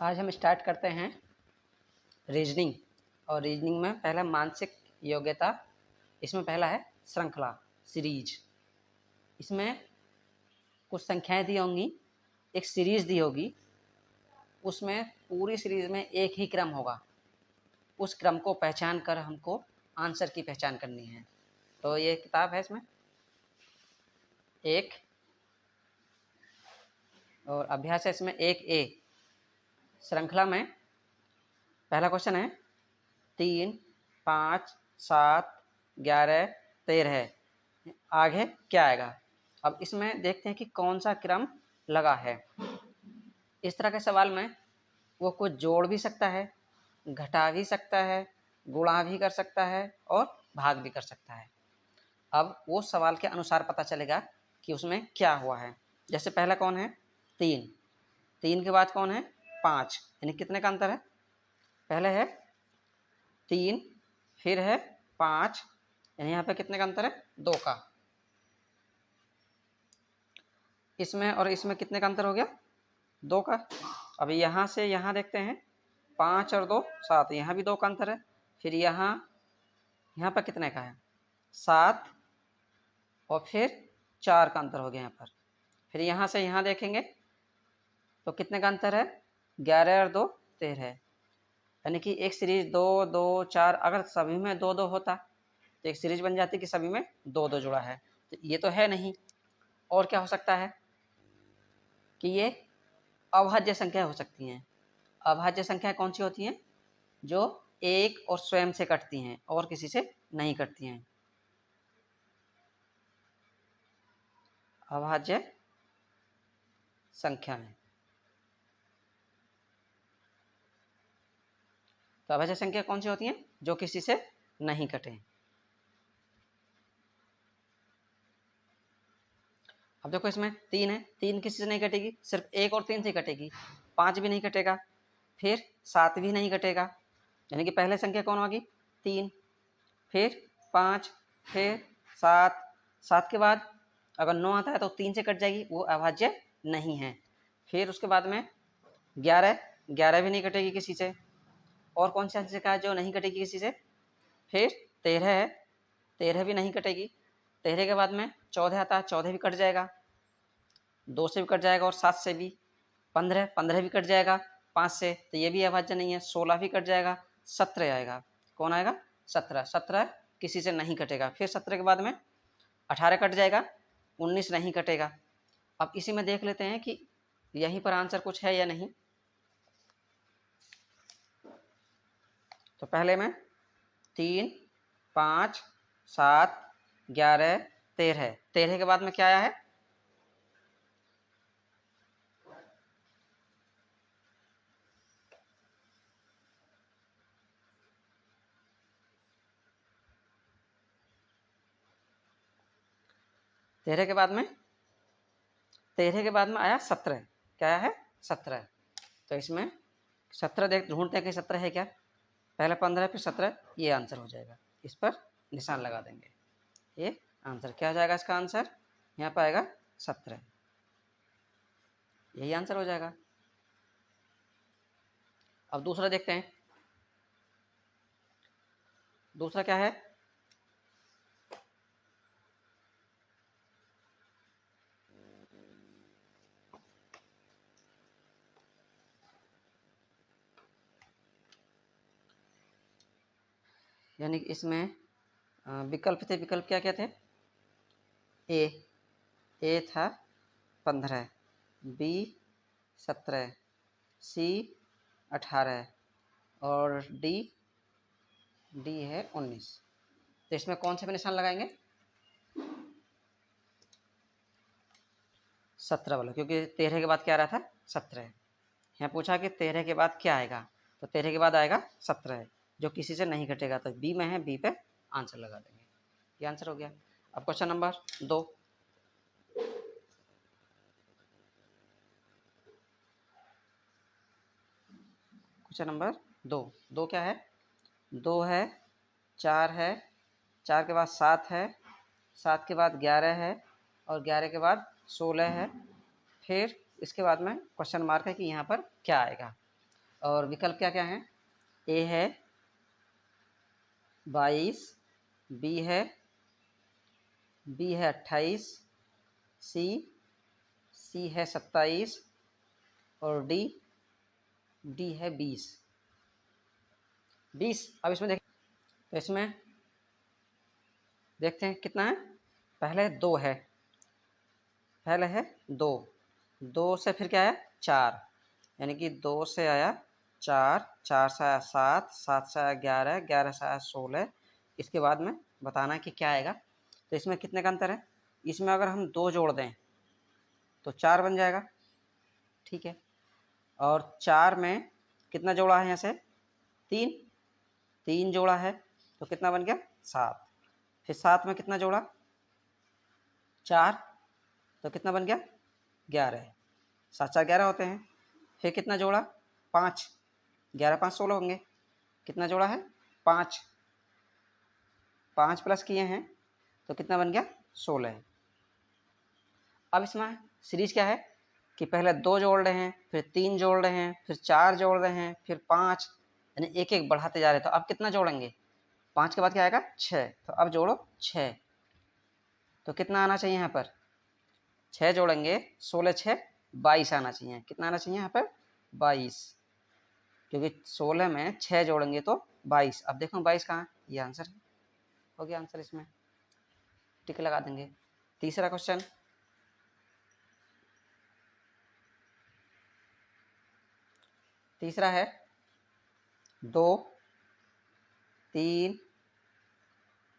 आज हम स्टार्ट करते हैं रीजनिंग। और रीजनिंग में पहला मानसिक योग्यता, इसमें पहला है श्रृंखला सीरीज। इसमें कुछ संख्याएं दी होंगी, एक सीरीज दी होगी, उसमें पूरी सीरीज में एक ही क्रम होगा। उस क्रम को पहचान कर हमको आंसर की पहचान करनी है। तो ये किताब है, इसमें एक और अभ्यास है इसमें 1A। श्रृंखला में पहला क्वेश्चन है 3, 5, 7, 11, 13। आगे क्या आएगा? अब इसमें देखते हैं कि कौन सा क्रम लगा है। इस तरह के सवाल में वो कुछ जोड़ भी सकता है, घटा भी सकता है, गुणा भी कर सकता है और भाग भी कर सकता है। अब वो सवाल के अनुसार पता चलेगा कि उसमें क्या हुआ है। जैसे पहला कौन है? 3। 3 के बाद कौन है? 5। यानी कितने का अंतर है? पहले है 3, फिर है 5, यानी यहाँ पे कितने का अंतर है? 2 का। इसमें और इसमें कितने का अंतर हो गया? 2 का। अब यहाँ से यहाँ देखते हैं 5 और 2 7, यहाँ भी 2 का अंतर है। फिर यहाँ पर कितने का है? 7 और फिर 4 का अंतर हो गया यहाँ पर। फिर यहाँ से यहाँ देखेंगे तो कितने का अंतर है? 11 और 2 13। यानी कि एक सीरीज 2 2 4, अगर सभी में 2 2 होता तो एक सीरीज बन जाती कि सभी में 2 2 जुड़ा है। तो ये तो है नहीं। और क्या हो सकता है कि ये अभाज्य संख्या हो सकती हैं। अभाज्य संख्या कौन सी होती हैं? जो एक और स्वयं से कटती हैं और किसी से नहीं कटती हैं। अभाज्य संख्या है। तो अभाज्य संख्या कौन सी होती हैं? जो किसी से नहीं कटे। अब देखो इसमें 3 है, 3 किसी से नहीं कटेगी, सिर्फ 1 और 3 से कटेगी। 5 भी नहीं कटेगा, फिर 7 भी नहीं कटेगा। यानी कि पहले संख्या कौन होगी? 3, फिर 5, फिर 7। 7 के बाद अगर 9 आता है तो 3 से कट जाएगी, वो अभाज्य नहीं है। फिर उसके बाद में 11, 11 भी नहीं कटेगी किसी से। और कौन सी संख्या है जो नहीं कटेगी किसी से? फिर 13 है, 13 भी नहीं कटेगी। 13 के बाद में 14 आता है, 14 भी कट जाएगा, 2 से भी कट जाएगा और 7 से भी। 15, 15 भी कट जाएगा 5 से, तो ये भी अभाज्य नहीं है। 16 भी कट जाएगा, 17 आएगा। कौन आएगा? 17। 17 किसी से नहीं कटेगा। फिर 17 के बाद में 18 कट जाएगा, 19 नहीं कटेगा। अब इसी में देख लेते हैं कि यहीं पर आंसर कुछ है या नहीं। तो पहले में 3, 5, 7, 11, 13। 13 के बाद में क्या आया है? 13 के बाद में 13 के बाद में आया 17। क्या आया है? 17। तो इसमें 17 देख ढूंढते हैं कि 17 है क्या। पहले 15 फिर 17, ये आंसर हो जाएगा। इस पर निशान लगा देंगे। ये आंसर क्या हो जाएगा? इसका आंसर यहाँ पर आएगा 17। यही आंसर हो जाएगा। अब दूसरा देखते हैं। दूसरा क्या है? यानी कि इसमें विकल्प थे। विकल्प क्या क्या थे? ए था 15, बी 17, सी 18 और डी है 19। तो इसमें कौन से पे निशान लगाएंगे? 17 वाला, क्योंकि 13 के बाद क्या आ रहा था? 17। यहाँ पूछा कि 13 के बाद क्या आएगा, तो 13 के बाद आएगा 17, जो किसी से नहीं घटेगा। तो बी में है, बी पे आंसर लगा देंगे। ये आंसर हो गया। अब क्वेश्चन नंबर 2। Question number 2। 2 क्या है? 2 है, 4 है, 4 के बाद 7 है, 7 के बाद 11 है और 11 के बाद 16 है। फिर इसके बाद में क्वेश्चन मार्क है कि यहाँ पर क्या आएगा। और विकल्प क्या क्या है? ए है 22, बी है 28, सी है 27 और डी है 20। अब इसमें देखें तो इसमें देखते हैं कितना है। पहले 2 है, पहले है 2, 2 से फिर क्या आया 4, यानी कि 2 से आया 4, 4 से आया 7, 7 से आया 11, 11 से आया 16। इसके बाद में बताना है कि क्या आएगा। तो इसमें कितने का अंतर है? इसमें अगर हम 2 जोड़ दें तो 4 बन जाएगा, ठीक है। और 4 में कितना जोड़ा है यहाँ से? 3, 3 जोड़ा है तो कितना बन गया? 7। फिर 7 में कितना जोड़ा? 4, तो कितना बन गया? 11। 7 4 11 होते हैं। फिर कितना जोड़ा? 5, 11 5 16 होंगे। कितना जोड़ा है? 5, 5 प्लस किए हैं तो कितना बन गया? 16। अब इसमें सीरीज क्या है कि पहले 2 जोड़ रहे हैं, फिर 3 जोड़ रहे हैं, फिर 4 जोड़ रहे हैं, फिर 5, यानी एक एक बढ़ाते जा रहे हैं। तो अब कितना जोड़ेंगे? 5 के बाद क्या आएगा? 6। तो अब जोड़ो 6, तो कितना आना चाहिए यहाँ पर? 6 जोड़ेंगे, 16 6 22 आना चाहिए। कितना आना चाहिए यहाँ पर? 22, क्योंकि 16 में 6 जोड़ेंगे तो 22। अब देखो 22 कहाँ? ये आंसर है, हो गया आंसर। इसमें टिक लगा देंगे। तीसरा क्वेश्चन, तीसरा है 2 3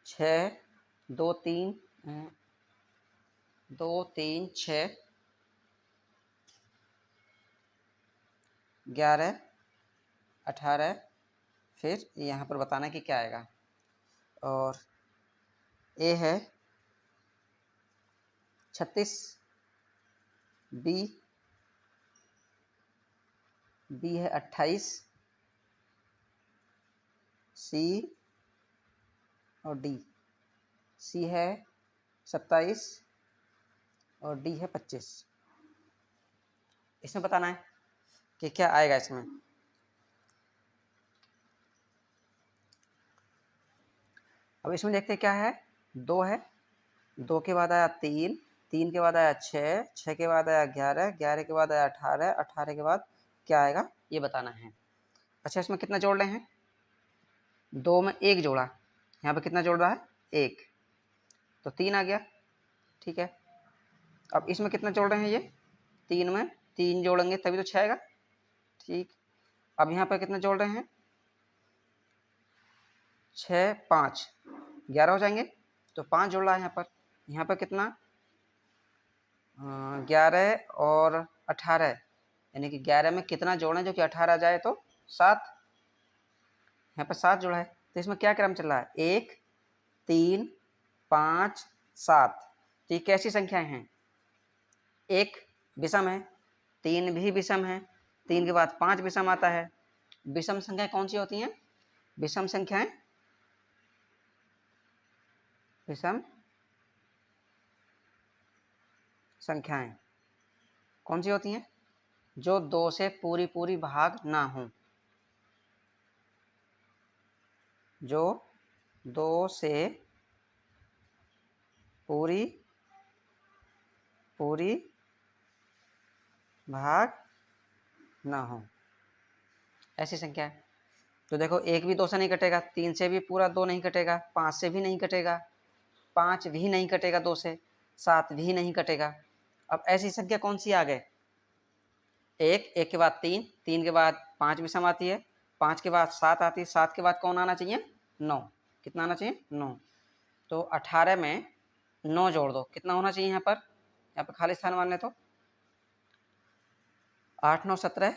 6, 2 3 2 3 6 11 18। फिर यहाँ पर बताना है कि क्या आएगा। और ए है 36, बी है 28, सी और डी। सी है 27 और डी है 25। इसमें बताना है कि क्या आएगा इसमें। अब इसमें देखते हैं क्या है। 2 है, 2 के बाद आया 3, 3 के बाद आया 6, 6 के बाद आया 11, 11 के बाद आया 18, 18 के बाद क्या आएगा ये बताना है। अच्छा, इसमें कितना जोड़ रहे हैं? 2 में 1 जोड़ा, यहाँ पे कितना जोड़ रहा है? 1, तो 3 आ गया, ठीक है। अब इसमें कितना जोड़ रहे हैं? ये 3 में 3 जोड़ेंगे तभी तो 6 आएगा, ठीक। अब यहाँ पर कितना जोड़ रहे हैं? 6 5 11 हो जाएंगे, तो 5 जोड़ रहा है यहाँ पर कितना? 11 और 18, यानी कि 11 में कितना जोड़ें जो कि 18 जाए तो 7। यहाँ पर 7 जोड़ा है, तो इसमें क्या क्रम चल रहा है? 1 3 5 7। तो ये कैसी संख्याएं हैं? 1 विषम है, 3 भी विषम है, 3 के बाद 5 विषम आता है। विषम संख्याएं कौन सी होती हैं? विषम संख्याएं, विषम संख्याएं कौन सी होती हैं? जो 2 से पूरी पूरी भाग ना हो, जो 2 से पूरी पूरी भाग ना हो, ऐसी संख्या है। तो देखो 1 भी 2 से नहीं कटेगा, 3 से भी पूरा 2 नहीं कटेगा, 5 से भी नहीं कटेगा, 5 भी नहीं कटेगा 2 से, 7 भी नहीं कटेगा। अब ऐसी संख्या कौन सी आ गए? 1, 1 के बाद 3, 3 के बाद 5 विषम आती है, 5 के बाद 7 आती है, 7 के बाद कौन आना चाहिए? 9। कितना आना चाहिए? 9। तो 18 में 9 जोड़ दो, कितना होना चाहिए यहाँ पर खाली स्थान मान ले तो 8 9 17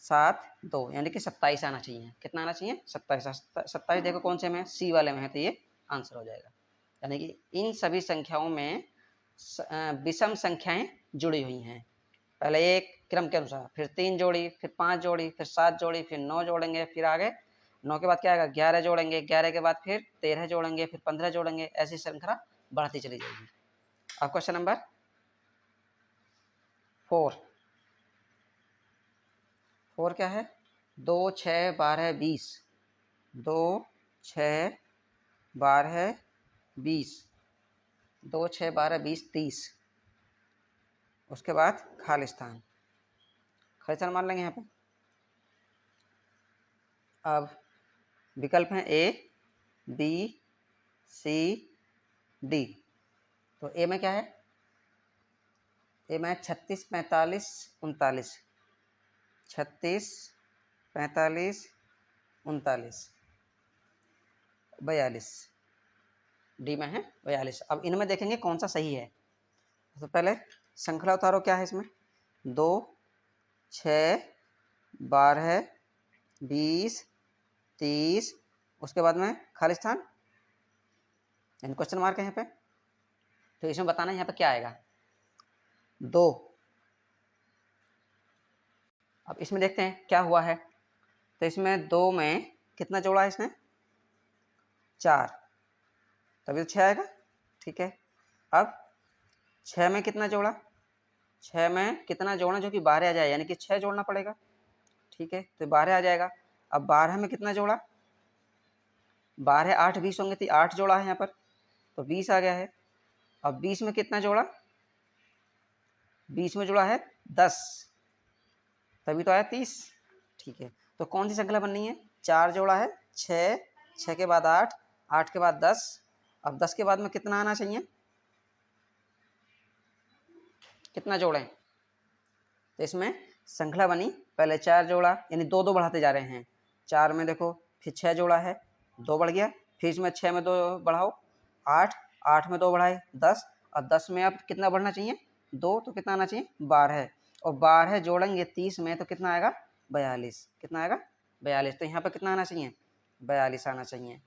7 2, यानी कि 27 आना चाहिए। कितना आना चाहिए? 27। 27 देखो कौन से में? सी वाले में है, तो ये आंसर हो जाएगा। यानी कि इन सभी संख्याओं में विषम संख्याएं जुड़ी हुई हैं। पहले एक क्रम के अनुसार, फिर 3 जोड़ी, फिर 5 जोड़ी, फिर 7 जोड़ी, फिर 9 जोड़ेंगे, फिर आगे 9 के बाद क्या आएगा? 11 जोड़ेंगे, 11 के बाद फिर 13 जोड़ेंगे, फिर 15 जोड़ेंगे, ऐसी श्रृंखला बढ़ती चली जाएगी। अब क्वेश्चन नंबर 4 क्या है? 2 6 12 20, 2 6 12 20, 2 6 12 20 30। उसके बाद खाली स्थान मान लेंगे यहाँ पे। अब विकल्प हैं ए, बी, सी, डी। तो ए में क्या है? ए में 36 45 39, 36 45 39 42। डी में है 42। अब इनमें देखेंगे कौन सा सही है। तो पहले श्रृंखला उतारो क्या है इसमें? 2 6 12 20 30, उसके बाद में खाली स्थान यानी क्वेश्चन मार्क है यहाँ पे। तो इसमें बताना यहाँ पे क्या आएगा? 2। अब इसमें देखते हैं क्या हुआ है। तो इसमें 2 में कितना जोड़ा है इसने? 4, तभी तो 6 आएगा। ठीक है। अब 6 में कितना जोड़ा? 6 में कितना जोड़ना जो कि 12 आ जाए, यानी कि 6 जोड़ना पड़ेगा। ठीक है, तो 12 आ जाएगा। अब 12 में कितना जोड़ा? 12 8 20 होंगे, तो 8 जोड़ा है यहाँ पर, तो 20 आ गया है। अब 20 में कितना जोड़ा? 20 में जोड़ा है 10, तभी तो आया 30। ठीक है, तो कौन सी श्रृंखला बननी है? 4 जोड़ा है 6, 6 के बाद 8, 8 के बाद 10। अब 10 के बाद में कितना आना चाहिए? कितना जोड़ें? तो इसमें श्रृंखला बनी, पहले 4 जोड़ा यानी 2 2 बढ़ाते जा रहे हैं। 4 में देखो, फिर 6 जोड़ा है, 2 बढ़ गया, फिर इसमें 6 में 2 बढ़ाओ 8, 8 में 2 बढ़ाए 10, और 10 में अब कितना बढ़ना चाहिए? 2, तो कितना आना चाहिए? 12। और 12 जोड़ेंगे 30 में तो कितना आएगा? 42। कितना आएगा? 42। तो यहाँ पर कितना आना चाहिए? 42 आना चाहिए।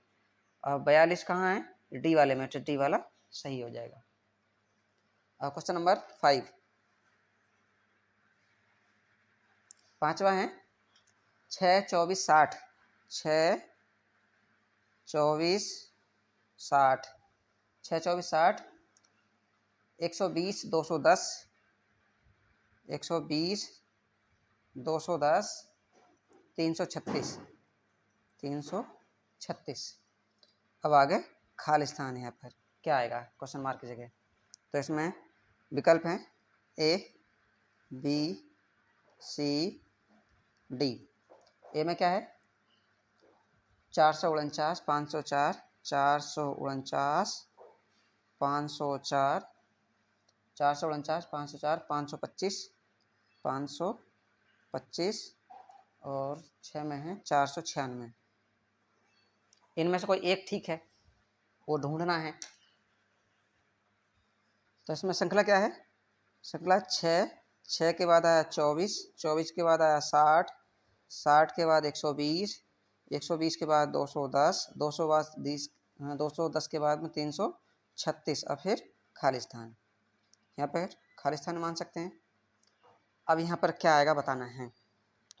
और 42 कहाँ है? डी वाले में, तो डी वाला सही हो जाएगा। और क्वेश्चन नंबर 5, पांचवा है 6 24 60, 6 24 60, 6 24 60, 120 210, 120 210, 336, 336। अब आगे खाली स्थान है, यहाँ पर क्या आएगा क्वेश्चन मार्क की जगह? तो इसमें विकल्प हैं ए, बी, सी, डी। ए में क्या है? 449 504, 449 504, 449 504, 525, 525, और 6 में है 496। इनमें से कोई एक ठीक है, वो ढूंढना है। तो इसमें श्रृंखला क्या है? श्रृंखला 6, 6 के बाद आया 24, 24 के बाद आया 60, 60 के बाद 120, 120 के बाद 210, 220, 210 के बाद में 336, और फिर खाली स्थान। यहाँ पर खाली स्थान मान सकते हैं। अब यहाँ पर क्या आएगा बताना है।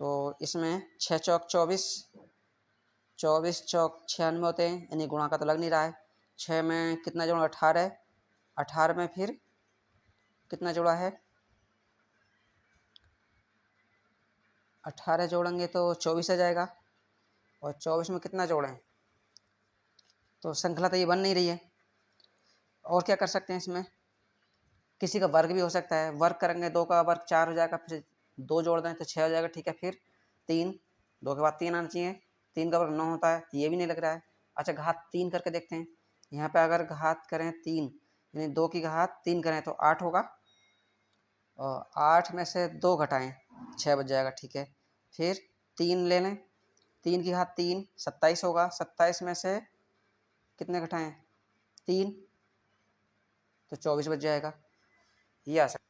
तो इसमें 6 चौक 24, 24 चौक 96 होते हैं, यानी गुणा का तो लग नहीं रहा है। 6 में कितना जोड़ा? 18, 18 में फिर कितना जोड़ा है? 18 जोड़ेंगे तो 24 आ जाएगा, और 24 में कितना जोड़ें? तो श्रृंखला तो ये बन नहीं रही है। और क्या कर सकते हैं इसमें? किसी का वर्ग भी हो सकता है। वर्ग करेंगे, 2 का वर्ग 4 हो जाएगा, फिर 2 जोड़ दें तो 6 हो जाएगा। ठीक है, फिर 3, 2 के बाद 3 आना चाहिए, 3 का वर्ग 9 होता है, ये भी नहीं लग रहा है। अच्छा, घात 3 करके देखते हैं। यहाँ पे अगर घात करें 3, यानी 2 की घात 3 करें तो 8 होगा, और 8 में से 2 घटाएं 6 बच जाएगा। ठीक है, फिर 3 ले लें, 3 की घात 3 27 होगा, 27 में से कितने घटाएं? 3, तो 24 बच जाएगा। ये आ सकता।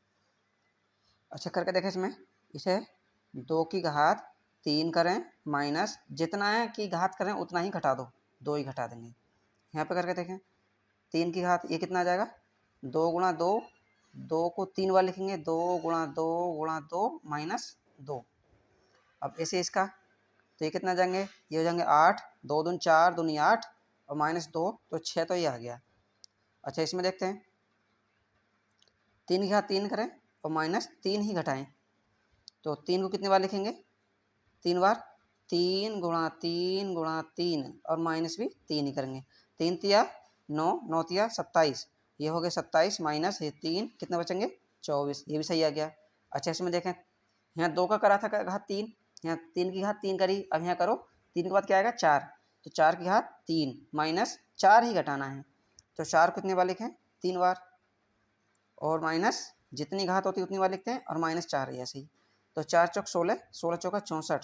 अच्छा, करके देखें इसमें। इसे 2 की घात 3 करें माइनस जितना है कि घात करें उतना ही घटा दो, 2 ही घटा देंगे। यहाँ पे करके देखें, 3 की घात ये कितना आ जाएगा? 2 गुणा 2, 2 को 3 बार लिखेंगे, 2 गुणा 2 गुणा 2 माइनस 2। अब ऐसे इसका तो ये कितना जाएंगे? ये हो जाएंगे 8, 2 दूनी 4, दूनी 8, और माइनस 2 तो 6, तो ये आ गया। अच्छा, इसमें देखते हैं, 3 की घात 3 करें और माइनस 3 ही घटाएं, तो 3 को कितनी बार लिखेंगे? 3 बार, 3 और माइनस भी 3 ही करेंगे। 3 तिया 9, 9 तिया 27, ये हो गए 27 माइनस ये 3, कितना बचेंगे 24, ये भी सही आ गया। अच्छा इसमें देखें, यहाँ 2 का करा था घात 3, यहाँ 3 की घात 3 करी, अब यहाँ करो 3 के बाद क्या आएगा 4, तो 4 की घात 3 माइनस 4 ही घटाना है, तो 4 कितने बार लिखें 3 बार, और माइनस जितनी घात होती है उतनी बार लिखते हैं, और माइनस 4 है ऐसे ही, तो 4 चौक 16, 16 चौका 64,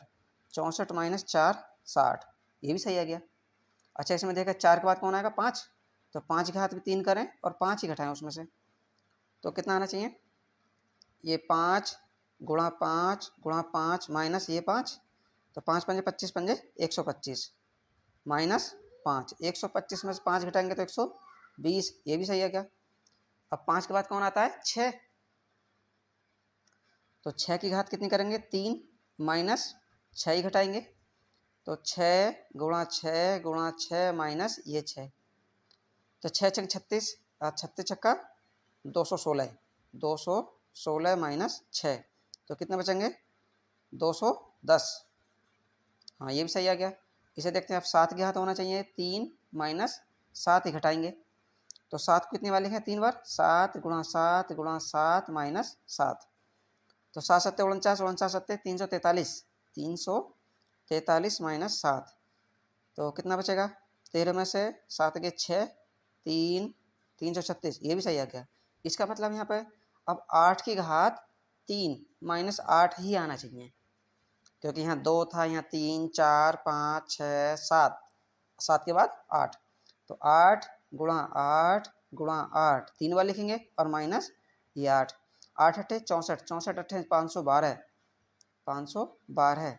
64 माइनस 4 60, ये भी सही आ गया। अच्छा इसमें देखा 4 के बाद कौन आएगा 5, तो 5 की घात भी 3 करें और 5 ही घटाएं उसमें से, तो कितना आना चाहिए, ये 5 गुणा 5 गुणा 5 माइनस ये 5, तो 5 पंजे 25 पंजे 125 माइनस 5, 125 में से 5 घटाएंगे तो 120, ये भी सही आ गया। अब 5 के बाद कौन आता है 6, तो 6 की घात कितनी करेंगे 3 माइनस 6 ही घटाएंगे, तो 6 गुणा 6 गुणा 6 माइनस ये 6, तो 6 छक 36, 36 छक्का 216, 216 माइनस 6, तो कितने बचेंगे 210, हाँ ये भी सही आ गया। इसे देखते हैं, अब 7 के हाथ होना चाहिए 3 माइनस 7 ही घटाएंगे, तो 7 को कितनी बार लिखें 3 बार, 7 गुणा 7 गुणा 7 माइनस 7, तो 7 सत्ते 49, 49 सत्ते 343, 343 माइनस 7, तो कितना बचेगा 13 में से 7 के 6, 3 336, ये भी सही आ गया। इसका मतलब यहाँ पर अब 8 की घात 3 माइनस 8 ही आना चाहिए, क्योंकि यहाँ 2 था, यहाँ 3 4 5 6 7, 7 के बाद 8, तो 8 गुणा 8 गुणा 8 3 बार लिखेंगे, और माइनस ये 8, 8 अट्ठे 64, 64 अट्ठे 512, 512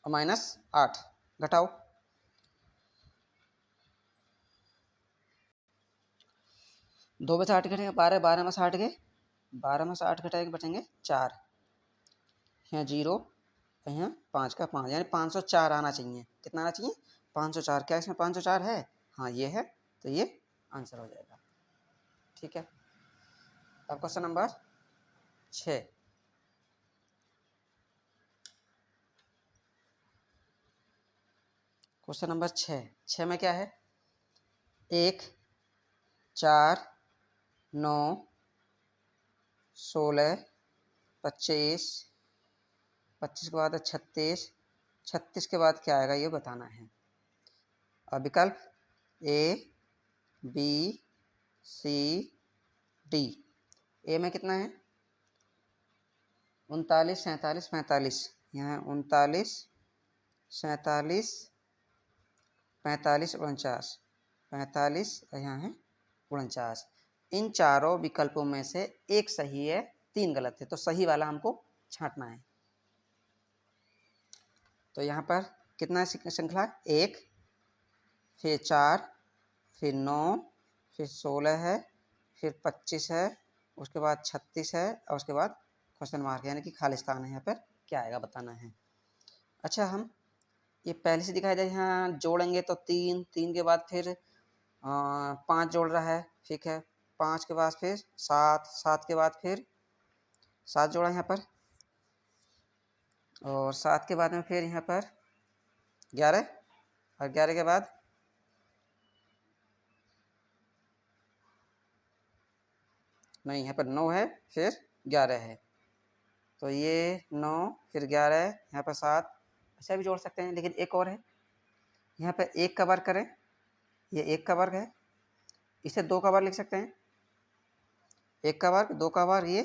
और माइनस 8 घटाओ, 2 में से 8 घटेंगे 12, 12 में से 8 गए, 12 में से 8 घटाएंगे बचेंगे 4, यहाँ 0, यहाँ 5 का 5, यानी 504 आना चाहिए, कितना आना चाहिए 504, क्या इसमें 504 है, हाँ ये है, तो ये आंसर हो जाएगा। ठीक है, अब क्वेश्चन नंबर 6, क्वेश्चन नंबर 6 में क्या है, 1 4 9 16 25, 25 के बाद 36, 36 के बाद क्या आएगा ये बताना है। अब विकल्प ए बी सी डी, ए में कितना है 39 47 45, यहाँ 39 47 45 49, 45 यहाँ है 49, इन चारों विकल्पों में से एक सही है 3 गलत है, तो सही वाला हमको छांटना है। तो यहाँ पर कितना श्रृंखला, 1 फिर 4 फिर 9 फिर 16 है, फिर 25 है, उसके बाद 36 है, और उसके बाद क्वेश्चन मार्क यानी कि खालिस्तान है, यहाँ पर क्या आएगा बताना है। अच्छा हम ये पहले से दिखाई दे, यहाँ जोड़ेंगे तो 3, 3 के बाद फिर 5 जोड़ रहा है, ठीक है, 5 के बाद फिर 7, 7 के बाद फिर 7 जोड़ा यहाँ पर, और 7 के बाद में फिर यहाँ पर 11, और 11 के बाद नहीं, यहाँ पर 9 है फिर 11 है, तो ये 9 फिर 11 यहाँ पर 7, ऐसा भी जोड़ सकते हैं, लेकिन एक और है, यहाँ पर 1 का वर्ग करें, ये 1 का वर्ग है, इसे 2 का वर्ग लिख सकते हैं, 1 का वर्ग 2 का वर्ग, ये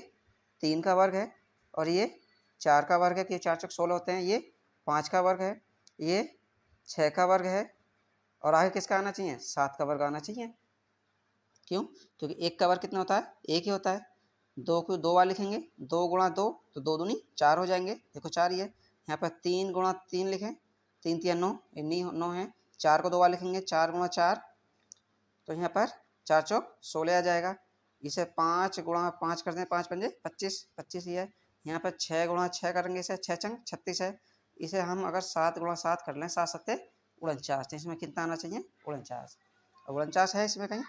3 का वर्ग है, और ये 4 का वर्ग है, कि ये 4 चौक 16 होते हैं, ये 5 का वर्ग है, ये 6 का वर्ग है, और आगे किसका आना चाहिए 7 का वर्ग आना चाहिए। क्यों, क्योंकि 1 का वर्ग कितना होता है 1 ही होता है, 2 को 2 बार लिखेंगे, 2 गुणा 2 तो 2 दूनी 4 हो जाएंगे, देखो 4 ही है, यहाँ पर 3 गुणा 3 लिखें, 3 3 9, 9 है, 4 को 2 बार लिखेंगे, 4 गुणा 4, तो यहाँ पर 4 चौक 16 आ जाएगा, इसे 5 गुणा 5 करते हैं, 5 पंजे 25, 25 ही है, यहाँ पर 6 गुणा 6 करेंगे, इसे 6 चंग 36 है, इसे हम अगर 7 गुणा 7 कर लें, 7 सत्ते 49, तो इसमें कितना आना चाहिए 49, और 49 है इसमें कहीं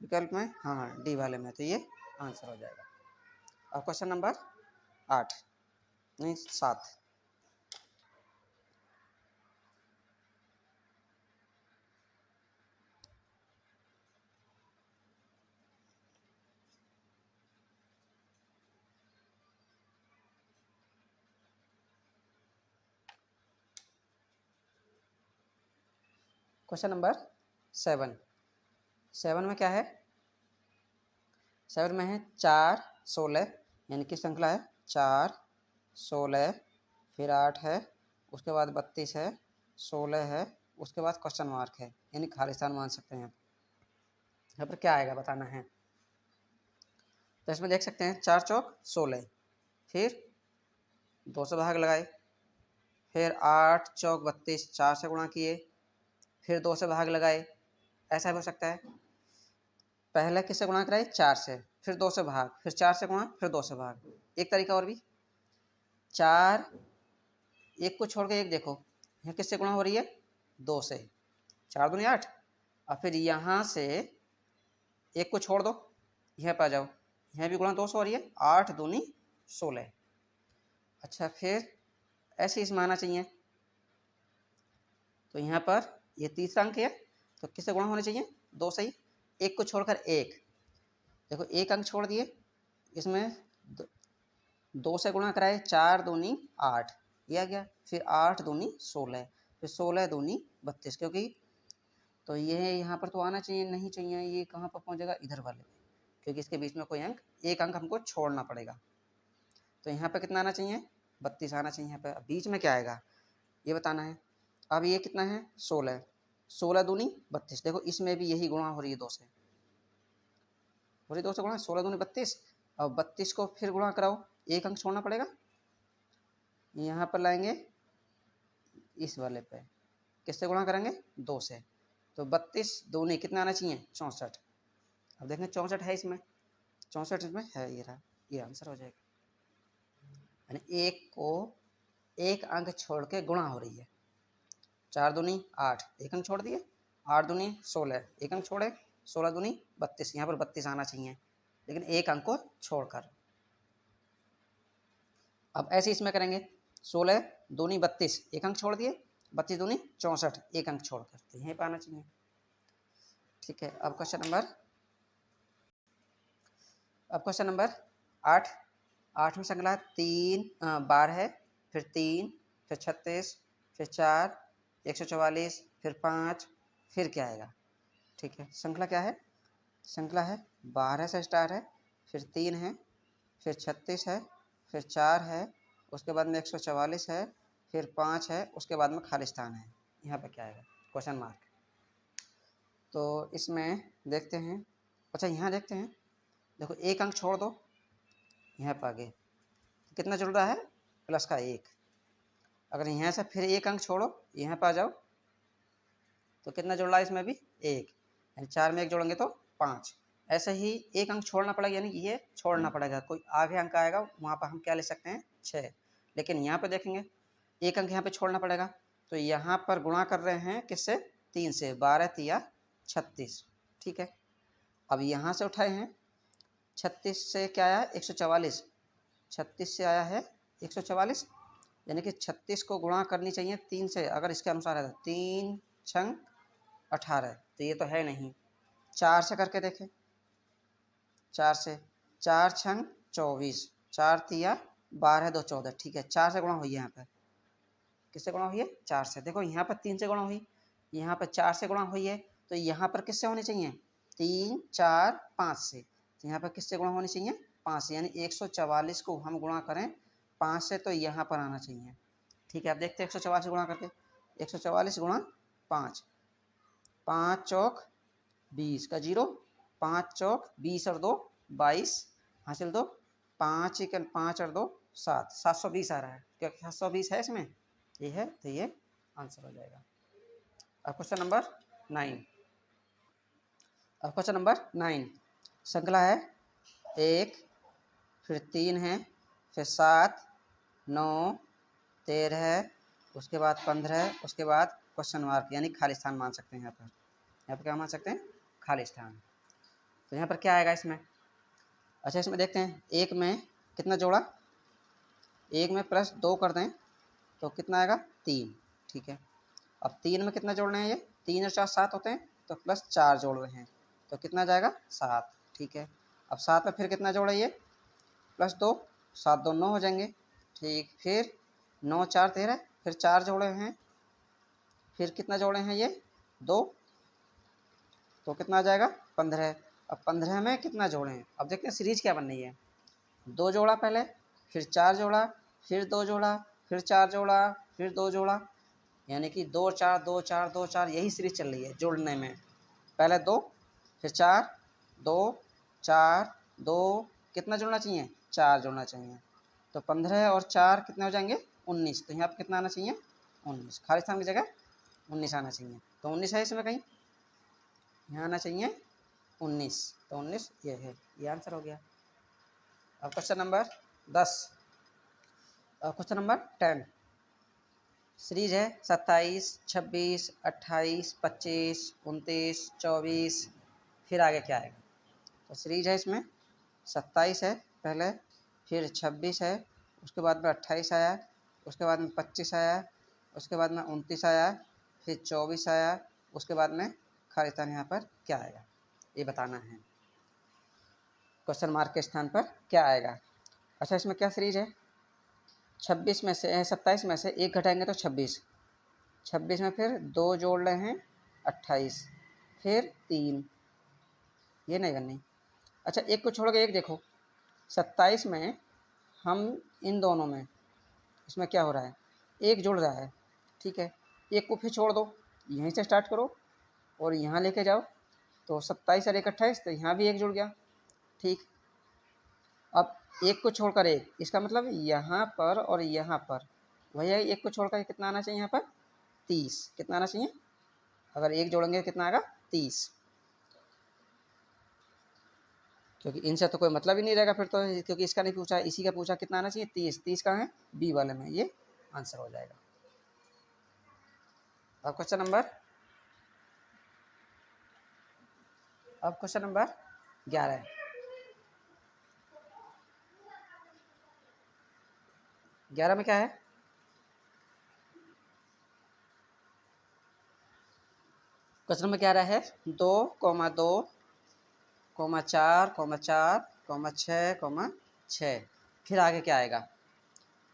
विकल्प में, हाँ डी वाले में, तो ये आंसर हो जाएगा। अब क्वेश्चन नंबर 8 नहीं 7, क्वेश्चन नंबर 7। 7 में क्या है? 7 में है 4 16, यानी कि श्रृंखला है 4 16, फिर 8 है, उसके बाद 32 है, 16 है, उसके बाद क्वेश्चन मार्क है, यानी खाली स्थान मान सकते हैं। यहाँ पर क्या आएगा बताना है। तो इसमें देख सकते हैं 4 चौक 16, फिर 2 से भाग लगाए, फिर 8 चौक 32, 4 से गुणा किए, फिर 2 से भाग लगाए। ऐसा भी हो सकता है, पहले किससे गुणा कराए? 4 से, फिर 2 से भाग, फिर 4 से गुणा, फिर 2 से भाग। एक तरीका और भी, 4 एक को छोड़ के एक देखो, यहाँ किससे गुणा हो रही है? 2 से, 4 दूनी 8, और फिर यहाँ से एक को छोड़ दो, यहाँ पर आ जाओ, यहाँ भी गुणा 2 से हो रही है, 8 दूनी 16। अच्छा, फिर ऐसे इसमें आना चाहिए, तो यहाँ पर ये तीसरा अंक है, तो किससे गुणा होने चाहिए? 2 से ही, एक को छोड़कर एक, देखो एक अंक छोड़ दिए, इसमें 2 से गुणा कराए, 4 दूनी 8, ये आ गया, फिर 8 दूनी 16, फिर 16 दूनी 32, क्योंकि तो ये यहाँ पर तो आना चाहिए, नहीं चाहिए, ये कहाँ पर पहुँचेगा? इधर वाले, क्योंकि इसके बीच में कोई अंक, एक अंक हमको छोड़ना पड़ेगा। तो यहाँ पर कितना आना चाहिए? 32 आना चाहिए। यहाँ पर बीच में क्या आएगा ये बताना है। अब ये कितना है? 16, 16 दूनी 32, देखो इसमें भी यही गुणा हो रही है 2 से, हो रही 2 से गुणा, 16 दूनी 32, और 32 को फिर गुणा कराओ, एक अंक छोड़ना पड़ेगा, यहाँ पर लाएंगे इस वाले पे, किससे गुणा करेंगे? 2 से, तो 32 दूनी कितना आना चाहिए? 64। अब देखें 64 है इसमें, 64 इसमें है, ये रहा, ये आंसर हो जाएगा। यानी एक को एक अंक छोड़ के गुणा हो रही है, 4 दूनी 8, एक अंक छोड़ दिए, 8 दूनी 16, एक अंक छोड़े, 16 दूनी 32, यहाँ पर 32 आना चाहिए, लेकिन एक अंक को छोड़कर। अब ऐसे इसमें करेंगे, 16 दूनी 32, एक अंक छोड़ दिए, 32 दूनी 64, एक अंक छोड़कर, तो यहीं पर आना चाहिए। ठीक है, अब क्वेश्चन नंबर 8। 8 में श्रृंखला 3 12 है, फिर 3, फिर 36, फिर 4, 144, फिर 5, फिर क्या आएगा? ठीक है, श्रृंखला क्या है? श्रृंखला है 12 से स्टार्ट है, फिर 3 है, फिर 36 है, फिर 4 है, उसके बाद में 144 है, फिर 5 है, उसके बाद में खाली स्थान है। यहाँ पे क्या आएगा? Question mark. तो इसमें देखते हैं, अच्छा यहाँ देखते हैं, देखो एक अंक छोड़ दो, यहाँ पर आगे कितना जुड़ रहा है? प्लस का 1। अगर यहाँ से फिर एक अंक छोड़ो, यहाँ पर आ जाओ, तो कितना जुड़ रहा है इसमें भी? 1, यानी 4 में 1 जोड़ेंगे तो 5। ऐसे ही एक अंक छोड़ना पड़ेगा, यानी ये छोड़ना पड़ेगा, कोई आगे अंक आएगा वहाँ पर हम क्या ले सकते हैं? 6। लेकिन यहाँ पर देखेंगे एक अंक यहाँ पे छोड़ना पड़ेगा, तो यहाँ पर गुणा कर रहे हैं किससे? 3 से, 12 तिया 36। ठीक है, अब यहाँ से उठाए हैं, 36 से क्या आया? 144, 36 से आया है 144, यानी कि 36 को गुणा करनी चाहिए 3 से, अगर इसके अनुसार है, 3 छंग 18, तो ये तो है नहीं। 4 से करके देखें, 4 से, 4 छंग 24, 4 तिया 12 2 14, ठीक है, 4 से गुणा हुई है, यहाँ पर किससे गुणा हुई है? 4 से। देखो यहाँ पर 3 से गुणा हुई, यहाँ पर 4 से गुणा हुई है, तो यहाँ पर किससे होनी चाहिए? 3 4 5 से, तो यहाँ पर किससे गुणा होनी चाहिए? 5 से, यानी 144 को हम गुणा करें 5 से, तो यहाँ पर आना चाहिए। ठीक है, अब देखते हैं 144 गुणा करके, 144 गुणा 5, 5 चौक 20 का 0, 5 चौक 20 और 2 22, हासिल 2, 5 और 2 7, 720 आ रहा है, क्या 720 है इसमें? ये है, तो ये आंसर हो जाएगा। अब क्वेश्चन नंबर 9। श्रृंखला है 1, फिर 3 है, फिर 7 9 13 है, उसके बाद 15 है, उसके बाद क्वेश्चन मार्क, यानी खाली स्थान मान सकते हैं। यहाँ पर क्या मान सकते हैं? खाली स्थान। तो यहाँ पर क्या आएगा इसमें? अच्छा, इसमें देखते हैं, एक में कितना जोड़ा? एक में प्लस 2 कर दें तो कितना आएगा? 3। ठीक है, अब 3 में कितना जोड़ना है? ये 3 और 4 7 होते हैं, तो प्लस 4 जोड़ रहे हैं, तो कितना जाएगा? 7। ठीक है, अब 7 में फिर कितना जोड़े? ये प्लस 2, 7 2 9 हो जाएंगे। ठीक, फिर 9 4 13, फिर 4 जोड़े हैं, फिर कितना जोड़े हैं? ये 2, तो कितना आ जाएगा 15। अब 15 में कितना जोड़ें, अब देखते हैं सीरीज क्या बन रही है। 2 जोड़ा पहले, फिर 4 जोड़ा, फिर 2 जोड़ा, फिर 4 जोड़ा, फिर 2 जोड़ा, यानी कि 2 4 2 4 2 4 यही सीरीज चल रही है जोड़ने में। पहले 2, फिर 4, 2 4 2, कितना जोड़ना चाहिए 4 जोड़ना चाहिए। तो 15 और 4 कितने हो जाएंगे 19। तो यहाँ पर कितना आना चाहिए 19, खाली स्थान की जगह 19 आना चाहिए। तो 19 है इसमें कहीं, यहाँ आना चाहिए 19। तो 19 ये है, ये आंसर हो गया। अब question number 10, question number 10 series है 27 26 28 25 29 24, फिर आगे क्या आएगा। तो सीरीज है इसमें 27 है पहले, फिर 26 है, उसके बाद में 28 आया, उसके बाद में 25 आया, उसके बाद में 29 आया, फिर 24 आया, उसके बाद में खाली स्थान यहाँ पर क्या आएगा ये बताना है। क्वेश्चन मार्क के स्थान पर क्या आएगा। अच्छा इसमें क्या सीरीज है, 26 में से 27 में से 1 घटाएंगे तो 26, 26 में फिर 2 जोड़ रहे हैं 28, फिर 3, ये नहीं करनी। अच्छा एक को छोड़ के एक देखो, 27 में हम इन दोनों में इसमें क्या हो रहा है, एक जुड़ रहा है, ठीक है, एक को फिर छोड़ दो, यहीं से स्टार्ट करो और यहाँ लेके जाओ, तो 27 और 1 28, तो यहाँ भी एक जुड़ गया, ठीक। अब एक को छोड़कर एक, इसका मतलब यहाँ पर और यहाँ पर भैया एक को छोड़कर कितना आना चाहिए यहाँ पर 30, कितना आना चाहिए, अगर एक जोड़ेंगे कितना आएगा 30, क्योंकि इनसे तो कोई मतलब ही नहीं रहेगा फिर तो, क्योंकि इसका नहीं पूछा, इसी का पूछा, कितना आना चाहिए 30, 30 कहाँ है बी वाले में, ये आंसर हो जाएगा। अब क्वेश्चन नंबर 11 11 में क्या है, क्वेश्चन नंबर 11 है 2, 2, 4, 4, 6, 6, फिर आगे क्या आएगा।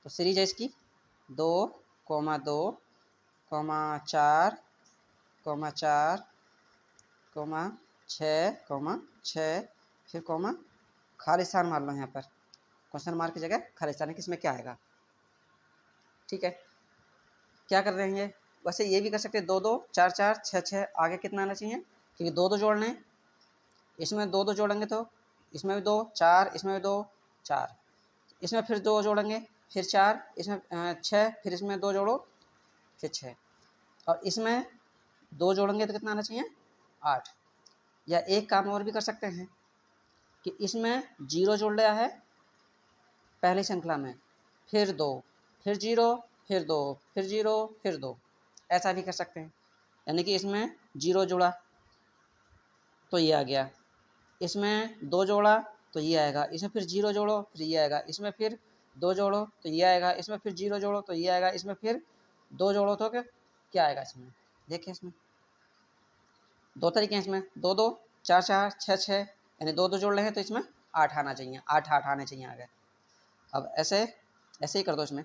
तो सीरीज है इसकी 2, 2, 4, 4, 6, 6, फिर खाली स्थान मार लो यहाँ पर, क्वेश्चन मार्क की जगह खाली स्थान है, किसमें क्या आएगा, ठीक है। क्या कर रहे हैं ये, वैसे ये भी कर सकते हैं 2, 2, 4, 4, 6, 6, आगे कितना आना चाहिए, क्योंकि 2, 2 जोड़ने, इसमें 2, 2 जोड़ेंगे तो इसमें भी 2, 4, इसमें भी 2, 4, इसमें फिर 2 जोड़ेंगे, फिर 4, इसमें 6, फिर इसमें 2 जोड़ो, फिर 6, और इसमें 2 जोड़ेंगे तो कितना आना चाहिए 8। या एक काम और भी कर सकते हैं कि इसमें 0 जोड़ लिया है पहली श्रृंखला में, फिर 2, फिर 0, फिर 2, फिर 0, फिर 2, ऐसा भी कर सकते हैं। यानी कि इसमें 0 जोड़ा तो ये आ गया, इसमें 2 जोड़ा तो ये आएगा, इसमें फिर 0 जोड़ो फिर ये आएगा, इसमें फिर 2 जोड़ो तो ये आएगा, इसमें फिर 0 जोड़ो तो ये आएगा, इसमें फिर 2 जोड़ो तो क्या आएगा। इसमें देखिए इसमें 2 तरीके हैं, इसमें 2, 2, 4, 4, 6, 6, यानी 2, 2 जोड़ रहे हैं तो इसमें 8 आना चाहिए, 8 8 आने चाहिए आगे। अब ऐसे ऐसे ही कर दो, इसमें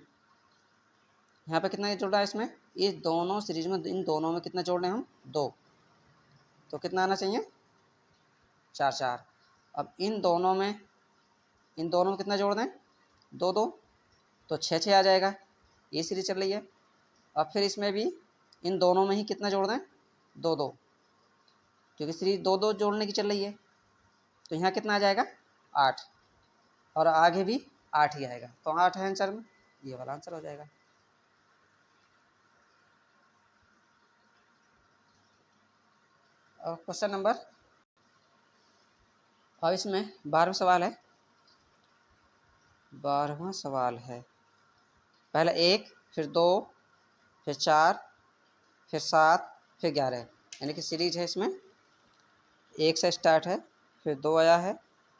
यहाँ पे कितना जोड़ रहा है, इसमें इस दोनों सीरीज में इन दोनों में कितना जोड़ रहे हैं हम 2, तो कितना आना चाहिए 4 4। अब इन दोनों में कितना जोड़ दें 2 2, तो 6 6 आ जाएगा, ये सीरीज चल रही है। अब फिर इसमें भी इन दोनों में ही कितना जोड़ दें 2 2, क्योंकि सीरीज 2 2 जोड़ने की चल रही है, तो यहाँ कितना आ जाएगा 8, और आगे भी 8 ही आएगा, तो 8 है आंसर में, ये वाला आंसर हो जाएगा। और क्वेश्चन नंबर, अब इसमें 12वां सवाल है, 12वां सवाल है, पहले 1, फिर 2, फिर 4, फिर 7, फिर 11, यानी कि सीरीज है इसमें 1 से स्टार्ट है, फिर 2 आया है,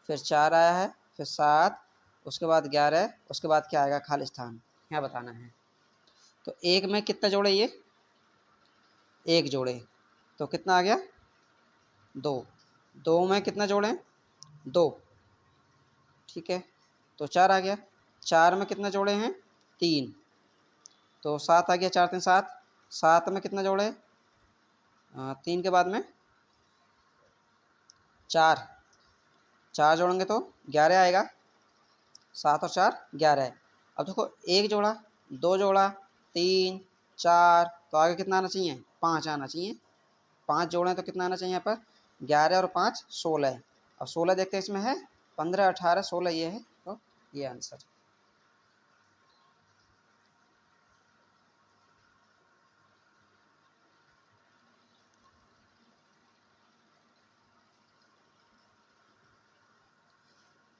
फिर 4 आया है, फिर 7, उसके बाद 11, उसके बाद क्या आएगा खाली स्थान, यहाँ बताना है। तो 1 में कितना जोड़े, ये 1 जोड़े तो कितना आ गया 2, 2 में कितना जोड़ें 2, ठीक है, तो 4 आ गया, 4 में कितना जोड़े हैं 3, तो 7 आ गया, 4 3 7, 7 में कितना जोड़े 3 के बाद में 4, 4 जोड़ेंगे तो 11 आएगा, 7 और 4 11 है। अब देखो एक जोड़ा, 2 जोड़ा, 3, 4, तो आगे कितना आना चाहिए? 5 आना चाहिए। 5 जोड़ें तो कितना आना चाहिए यहाँ पर? 11 और 5 16। अब 16 देखते हैं इसमें है, 15 18 16 ये है, तो ये आंसर।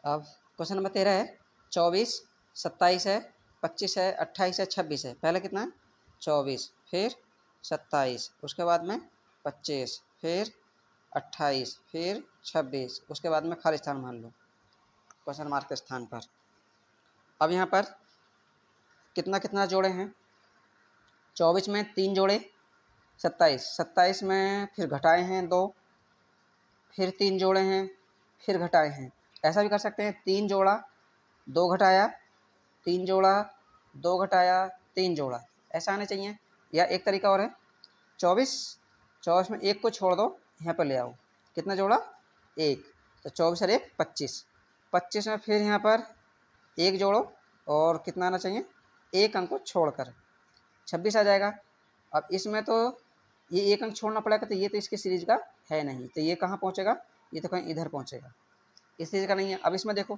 अब क्वेश्चन नंबर 13 है, 24, 27 है, 25 है, 28 है, 26 है। पहले कितना है? 24, फिर 27, उसके बाद में 25, फिर 28, फिर 26, उसके बाद में खाली स्थान मान लो क्वेश्चन मार्क के स्थान पर। अब यहाँ पर कितना कितना जोड़े हैं? 24 में 3 जोड़े, 27 में फिर घटाए हैं 2, फिर 3 जोड़े हैं, फिर घटाए हैं। ऐसा भी कर सकते हैं, 3 जोड़ा 2 घटाया, 3 जोड़ा 2 घटाया, 3 जोड़ा, ऐसा आने चाहिए। या एक तरीका और है, 24 में 1 को छोड़ दो, यहाँ पर ले आओ, कितना जोड़ा? 1, तो 24 और 1 25, 25 में फिर यहाँ पर 1 जोड़ो और कितना आना चाहिए? 1 अंक को छोड़कर 26 आ जाएगा। अब इसमें तो ये 1 अंक छोड़ना पड़ेगा, तो ये तो इसकी सीरीज का है नहीं, तो ये कहाँ पहुँचेगा? ये तो कहीं इधर पहुँचेगा, इस सीरीज का नहीं है। अब इसमें देखो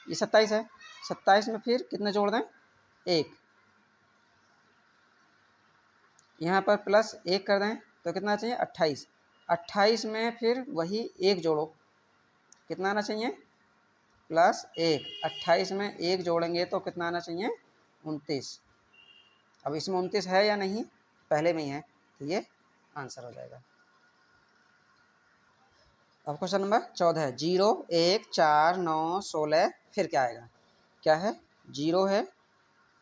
ये 27 है, 27 में फिर कितने जोड़ दें? 1, यहाँ पर प्लस 1 कर दें तो कितना चाहिए? 28, 28 में फिर वही 1 जोड़ो, कितना आना चाहिए? प्लस 1, 28 में 1 जोड़ेंगे तो कितना आना चाहिए? 29। अब इसमें 29 है या नहीं? पहले में ही है, तो ये आंसर हो जाएगा। अब क्वेश्चन नंबर 14 है, 0 1 4 9 16, फिर क्या आएगा? क्या है? 0 है,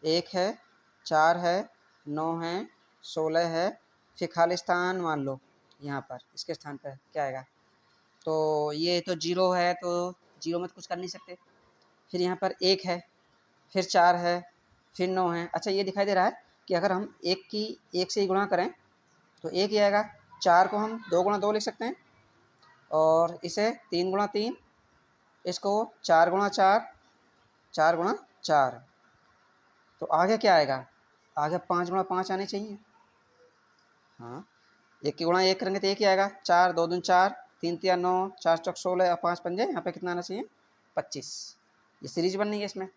1 है, 4 है, 9 है, 16 है, फिर खाली स्थान मान लो यहाँ पर, इसके स्थान पर क्या आएगा? तो ये तो 0 है, तो 0 में तो कुछ कर नहीं सकते। फिर यहाँ पर 1 है, फिर 4 है, फिर 9 है। अच्छा ये दिखाई दे रहा है कि अगर हम 1 से ही गुणा करें तो 1 ही आएगा। 4 को हम 2 गुणा 2 लिख सकते हैं, और इसे 3 गुणा 3, इसको 4 गुणा 4, 4 गुणा 4। तो आगे क्या आएगा? आगे 5 गुणा 5 आने चाहिए। हाँ, 1 की गुणा 1 करेंगे तो 1 ही आएगा। 4 2 दूनी 4, 3 तिया 9, 4 चौक 16 और 5 पंजे, यहाँ पे कितना आना चाहिए? 25। ये सीरीज बननी है इसमें,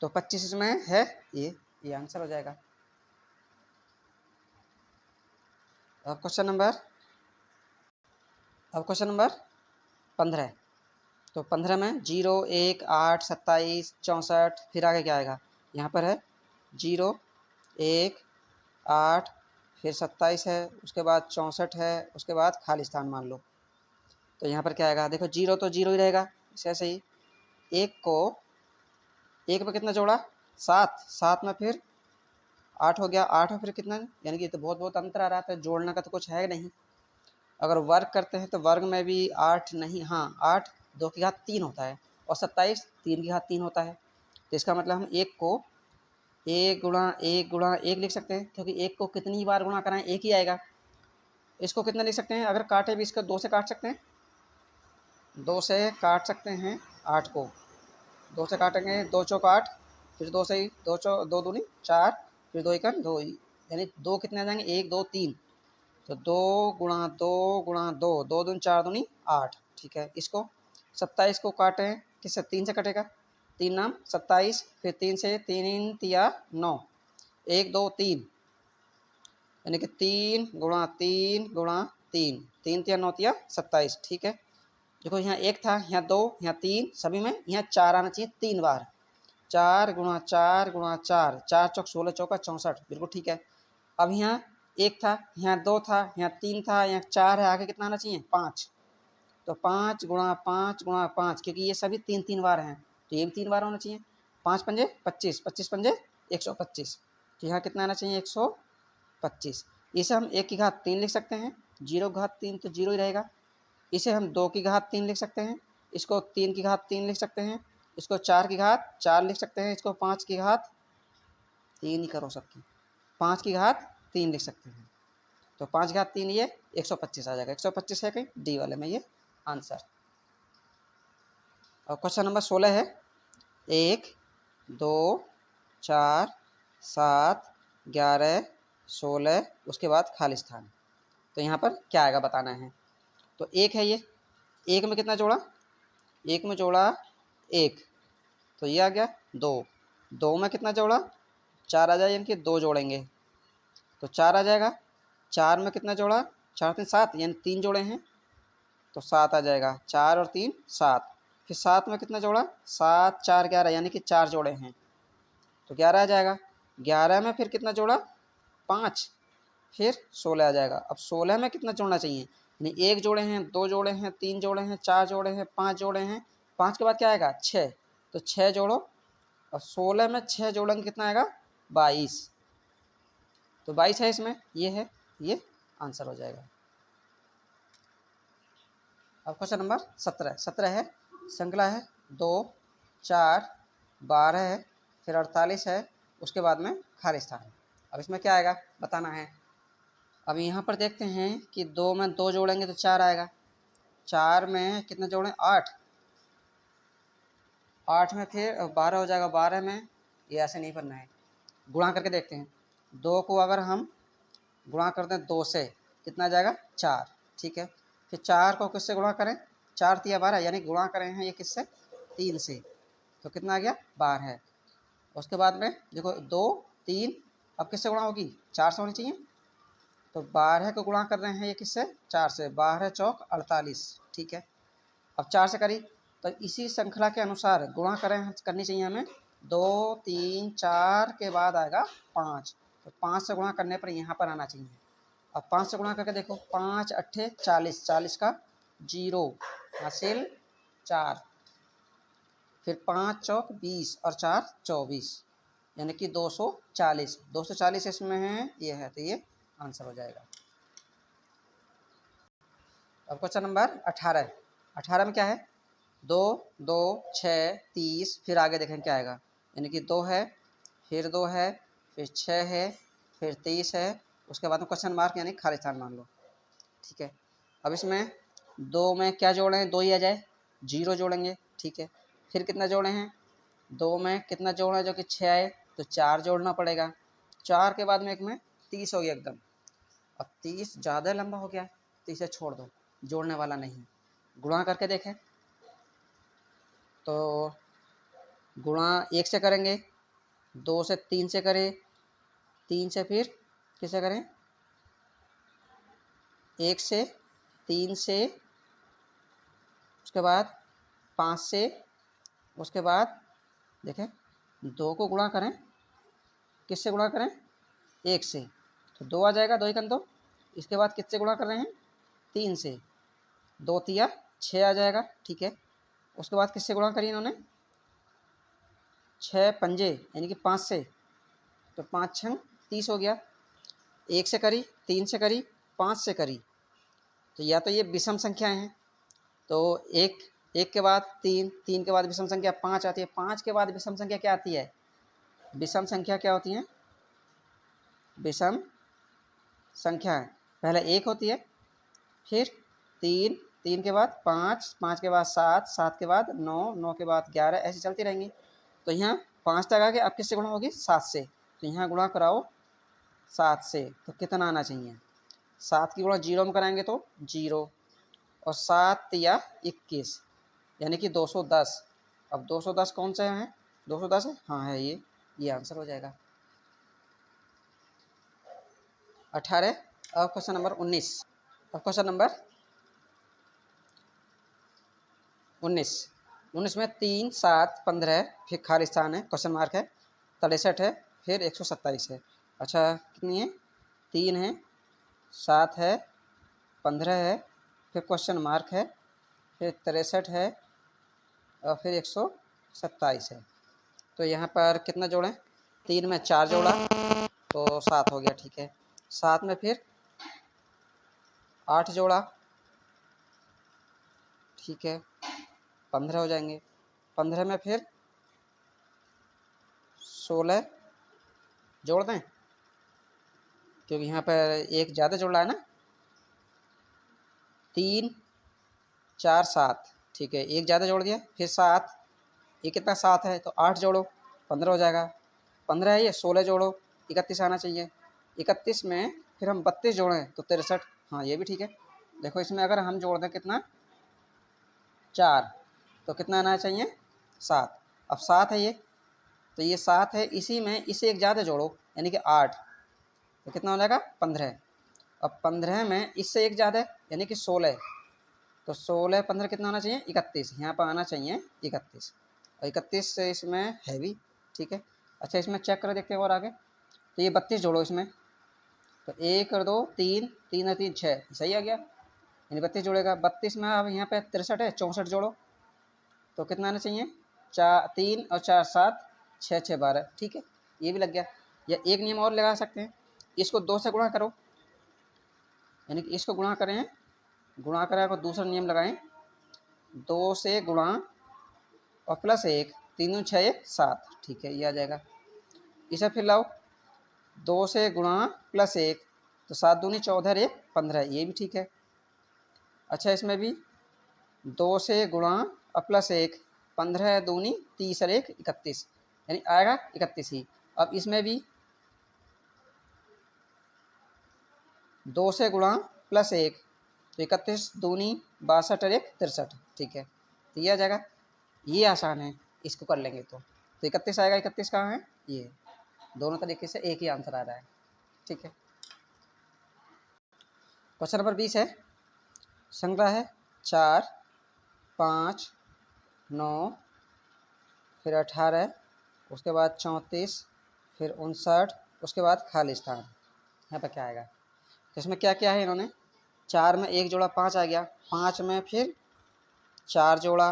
तो 25 इसमें है, ये आंसर हो जाएगा। अब क्वेश्चन नंबर 15। तो 15 में 0 1 8 27 64, फिर आगे क्या आएगा? यहाँ पर है 0 1 8, फिर 27 है, उसके बाद 64 है, उसके बाद खाली स्थान मान लो। तो यहाँ पर क्या आएगा? देखो 0 तो 0 ही रहेगा, ऐसे ही 1 को 1 पे कितना जोड़ा? 7, 7 में फिर 8 हो गया, 8 में फिर कितना, यानी कि तो बहुत बहुत अंतर आ रहा था, जोड़ने का तो कुछ है नहीं। अगर वर्ग करते हैं तो वर्ग में भी 8 नहीं, हाँ 8 2 की घात 3 होता है, और 27 3 की घात 3 होता है। तो इसका मतलब हम 1 को 1 गुणा 1 गुणा 1 लिख सकते हैं, क्योंकि 1 को कितनी बार गुणा कराएं 1 ही आएगा। इसको कितना लिख सकते हैं? अगर काटे भी इसको 2 से काट सकते हैं, 2 से काट सकते हैं 8 को, 2 से काटेंगे, 2 चौक 8, फिर 2 से ही 2 दूनी 4, फिर 2 एकम 2, यानी 2 कितने आ जाएंगे? 1 2 3, तो 2 गुणा 2 गुणा 2, 2 दूनी 4 दूनी 8। ठीक है, इसको 27 को काटें, किससे? 3 से कटेगा, 3 नाम 27, फिर 3 से 3 तिया 9, 1 2 3, यानी कि 3 गुणा 3 गुणा 3, 3 तिया 9 तिया 27। ठीक है, देखो यहाँ 1 था, यहाँ 2, यहाँ 3, सभी में यहाँ 4 आना चाहिए 3 बार। 4 गुणा 4 गुणा 4, 4 चौक 16 चौका 64, बिल्कुल ठीक है। अब यहाँ 1 था, यहाँ 2 था, यहाँ 3 था, यहाँ 4 है, आगे कितना आना चाहिए? 5। तो 5 गुणा 5 गुणा 5, क्योंकि ये सभी 3 3 बार हैं, तो ये भी 3 बार होना चाहिए। 5 पंजे 25, 25 पंजे 125, तो यहाँ कितना आना चाहिए? 125। इसे हम 1 की घात 3 लिख सकते हैं, 0 की घात 3 तो 0 ही रहेगा। इसे हम 2 की घात 3 लिख सकते हैं, इसको 3 की घात 3 लिख सकते हैं, इसको 4 की घात 4 लिख सकते हैं, इसको 5 की घात 3 ही करो सबकी, 5 की घात 3 लिख सकते हैं। तो 5 घात 3 ये 125 आ जाएगा। 125 है कहीं डी वाले में ये आंसर। और क्वेश्चन नंबर 16 है 1 2 4 7 11 16 उसके बाद खाली स्थान। तो यहाँ पर क्या आएगा बताना है। तो एक है ये, एक में कितना जोड़ा, एक में जोड़ा एक, तो ये आ गया 2। 2 में कितना जोड़ा, 4 आ जाएगा, यानी कि 2 जोड़ेंगे तो 4 आ जाएगा। 4 में कितना जोड़ा, 4 3 7, यानी 3 जोड़े हैं तो 7 आ जाएगा। 4 और 3 7। फिर 7 में कितना जोड़ा, 7 4 11, यानी कि 4 जोड़े हैं तो 11 आ जाएगा। 11 में फिर कितना जोड़ा, 5, फिर 16 आ जाएगा। अब 16 में कितना जोड़ना चाहिए, यानी 1 जोड़े हैं, 2 जोड़े हैं, 3 जोड़े हैं, 4 जोड़े हैं, 5 जोड़े हैं। 5 के बाद क्या आएगा, 6, तो 6 जोड़ो। और 16 में 6 जोड़ेंगे कितना आएगा, 22। तो 22 है इसमें, ये है, ये आंसर हो जाएगा। अब क्वेश्चन नंबर 17 है, श्रृंखला है 2 4 12 है, फिर 48 है, उसके बाद में खाली स्थान। अब इसमें क्या आएगा बताना है। अब यहाँ पर देखते हैं कि 2 में 2 जोड़ेंगे तो 4 आएगा। 4 में कितने जोड़ें, 8। 8 में फिर 12 हो जाएगा। 12 में ये ऐसे नहीं करना है, गुणा करके देखते हैं। 2 को अगर हम गुणा करते हैं 2 से कितना आ जाएगा, 4, ठीक है। फिर 4 को किससे गुणा करें, 4 3 12, यानी गुणा करें हैं ये किससे, 3 से, तो कितना आ गया, 12 है। उसके बाद में देखो 2 3, अब किससे गुणा होगी, 4 से होनी चाहिए, तो 12 को गुणा कर रहे हैं ये किससे, 4 से। 12 चौक 48, ठीक है। अब 4 से करी तो इसी श्रृंखला के अनुसार गुणा करें करनी चाहिए हमें। 2 3 4 के बाद आएगा 5, तो 5 से गुणा करने पर यहाँ पर आना चाहिए। अब 5 से गुणा करके देखो, 5 अट्ठे 40, 40 का 0 हासिल 4, फिर 5 चौक 20 और 4 24, यानी कि 240। 240 इसमें है, ये है, तो ये आंसर हो जाएगा। अब क्वेश्चन नंबर 18। 18 में क्या है, 2 2 6 30, फिर आगे देखें क्या आएगा, यानी कि 2 है, फिर 2 है, फिर 6 है, फिर 30 है, उसके बाद में क्वेश्चन मार्क यानी खाली स्थान मान लो, ठीक है। अब इसमें 2 में क्या जोड़े हैं, 2 ही आ जाए, 0 जोड़ेंगे, ठीक है। फिर कितना जोड़े हैं, 2 में कितना जोड़ा है जो कि 6 आए, तो 4 जोड़ना पड़ेगा। 4 के बाद में एक में 30 हो गया एकदम। अब 30 ज़्यादा लंबा हो गया तो इसे छोड़ दो, जोड़ने वाला नहीं। गुणा करके देखें तो गुणा 1 से करेंगे, 2 से 3 से करें, 3 से फिर किससे करें, 1 से, 3 से, उसके बाद 5 से, उसके बाद देखें 2 को गुणा करें, किससे गुणा करें, 1 से, तो 2 आ जाएगा, 2 1 2। इसके बाद किससे गुणा कर रहे हैं, 3 से, 2 3 6 आ जाएगा, ठीक है। उसके बाद किससे गुणा करी इन्होंने, 6 पंजे यानी कि 5 से, तो 5 6 30 हो गया। 1 से करी, 3 से करी, 5 से करी, तो या तो ये विषम संख्याएं हैं, तो 1 1 के बाद 3, 3 के बाद विषम संख्या 5 आती है। 5 के बाद विषम संख्या क्या आती है, विषम संख्या क्या होती है, विषम संख्या पहले 1 होती है, फिर 3, 3 के बाद 5, 5 के बाद 7, 7 के बाद 9, 9 के बाद 11, ऐसे चलती रहेंगी। तो यहाँ 5 तक आ गए, अब किससे गुणा होगी, 7 से, तो यहाँ गुणा कराओ 7 से, तो कितना आना चाहिए, 7 की गुणा 0 में कराएंगे तो 0, और 7 या 21, यानी कि 210। अब 210 कौन सा है, 210 है, हाँ है ये आंसर हो जाएगा 18। अब क्वेश्चन नंबर 19। अब क्वेश्चन नंबर 19 में 3 7 15 फिर खाली स्थान है, क्वेश्चन मार्क है, 63 है, फिर 127 है। अच्छा कितनी है, 3 है, 7 है, 15 है, फिर क्वेश्चन मार्क है, फिर 63 है, और फिर 127 है। तो यहाँ पर कितना जोड़ें, 3 में 4 जोड़ा तो 7 हो गया, ठीक है। 7 में फिर 8 जोड़ा, ठीक है, 15 हो जाएंगे। 15 में फिर 16 जोड़ दें, क्योंकि यहाँ पर एक ज़्यादा जोड़ रहा है ना। 3 4 7, ठीक है, एक ज़्यादा जोड़ दिया, फिर 7, ये कितना 7 है तो 8 जोड़ो 15 हो जाएगा। 15 है ये, 16 जोड़ो 31 आना चाहिए। 31 में फिर हम 32 जोड़ें तो 63, हाँ ये भी ठीक है। देखो इसमें अगर हम जोड़ दें कितना 4 तो कितना आना चाहिए 7। अब 7 है ये, तो ये 7 है, इसी में इसे एक ज़्यादा जोड़ो यानी कि 8, तो कितना हो जाएगा 15। अब 15 में इससे एक ज़्यादा यानी कि 16, तो 16 15 कितना आना चाहिए 31, यहाँ पर आना चाहिए 31, और 31 से इसमें है भी, ठीक है। अच्छा इसमें चेक कर देखते हैं और आगे, तो ये 32 जोड़ो इसमें, तो 1 और 2 3, 3 और 3 6, सही आ गया, यानी 32 जोड़ेगा। 32 में अब यहाँ पे 63 है, 64 जोड़ो तो कितना आना चाहिए 4, 3 और 4 7, 6 6 12, ठीक है, ये भी लग गया। या एक नियम और लगा सकते हैं, इसको 2 से गुणा करो, यानी कि इसको गुणा करें, गुणा करें को दूसरा नियम लगाएं, 2 से गुणा और प्लस 1, 3 6 1 7, ठीक है, ये आ जाएगा। इसे फिर लाओ, 2 से गुणा प्लस 1, तो 7 दूनी 14 और 1 15, ये भी ठीक है। अच्छा इसमें भी 2 से गुणा और प्लस 1, 15 दूनी 30 और 1 31, यानी आएगा 31 ही। अब इसमें भी 2 से गुणा प्लस 1, तो 31 दूनी 62 और 1 63, ठीक है, तो ये आ जाएगा। ये आसान है, इसको कर लेंगे तो 31 आएगा। 31 कहाँ है, ये दोनों तरीके से एक ही आंसर आ रहा है, ठीक है। क्वेश्चन नंबर 20 है, संख्या है 4 5 9, फिर 18, उसके बाद 34, फिर 59, उसके बाद खाली स्थान। यहाँ पर क्या आएगा, तो इसमें क्या क्या है इन्होंने, 4 में एक जोड़ा 5 आ गया, 5 में फिर 4 जोड़ा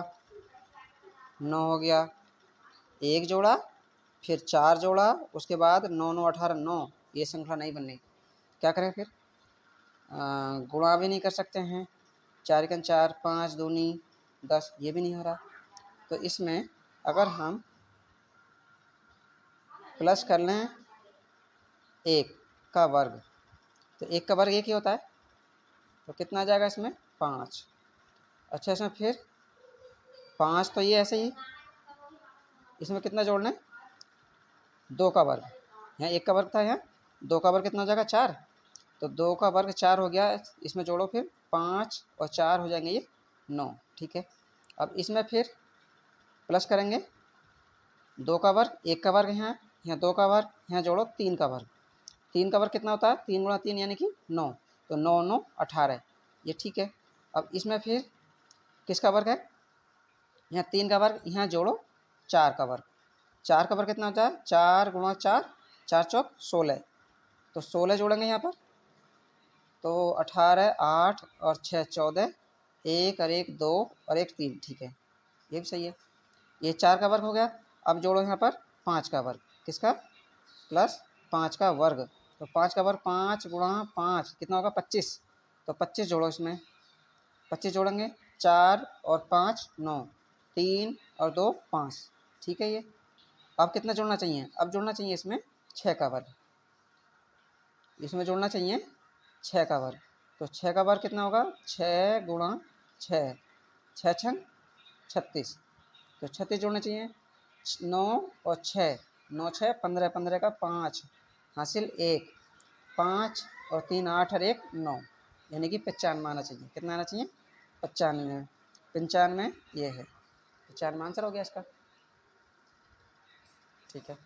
9 हो गया, एक जोड़ा फिर 4 जोड़ा, उसके बाद 9 9 18 9, ये श्रृंखला नहीं बननी। क्या करें फिर, गुणा भी नहीं कर सकते हैं, 4 एकम 4, 5 दूनी 10, ये भी नहीं हो रहा। तो इसमें अगर हम प्लस कर लें 1 का वर्ग, तो 1 का वर्ग 1 ही होता है, तो कितना आ जाएगा इसमें 5। अच्छा इसमें फिर 5, तो ये ऐसे ही, इसमें कितना जोड़ना है 2 का वर्ग, यहाँ 1 का वर्ग था, यहाँ 2 का वर्ग कितना हो जाएगा 4, तो 2 का वर्ग 4 हो गया, इसमें जोड़ो फिर 5 और 4 हो जाएंगे ये 9, ठीक है। अब इसमें फिर प्लस करेंगे 2 का वर्ग, 1 का वर्ग, यहाँ यहाँ 2 का वर्ग, यहाँ जोड़ो 3 का वर्ग, 3 का वर्ग कितना होता है 3 गुणा 3 यानी कि 9, तो 9 9 18, ये ठीक है। अब इसमें फिर किसका वर्ग है, यहाँ 3 का वर्ग, यहाँ जोड़ो 4 का वर्ग, 4 का वर्ग कितना होता है 4 गुणा 4, 4 चौक 16, तो 16 जोड़ेंगे यहाँ पर, तो 18 8 और 6 14, 1 और 1 2 और 1 3, ठीक है, ये भी सही है। ये 4 का वर्ग हो गया। अब जोड़ो यहाँ पर 5 का वर्ग, किसका प्लस 5 का वर्ग, तो 5 का वर्ग 5 गुणा 5 कितना होगा 25, तो 25 जोड़ो इसमें, 25 जोड़ेंगे, 4 और 5 9, 3 और 2 5, ठीक है। ये अब कितना जोड़ना चाहिए, अब जोड़ना चाहिए इसमें 6 का वर्ग, इसमें जोड़ना चाहिए 6 का वर्ग, तो 6 का वर्ग कितना होगा 6 गुणा 6, 6 छंग 36, तो 36 जोड़ने चाहिए, 9 और 6, 9 6 15, 15 का 5 हासिल 1, 5 और 3 8 और 1 9, यानी कि 95 आना चाहिए। कितना आना चाहिए 95, 95 ये है, 95 आंसर हो गया इसका, ठीक है।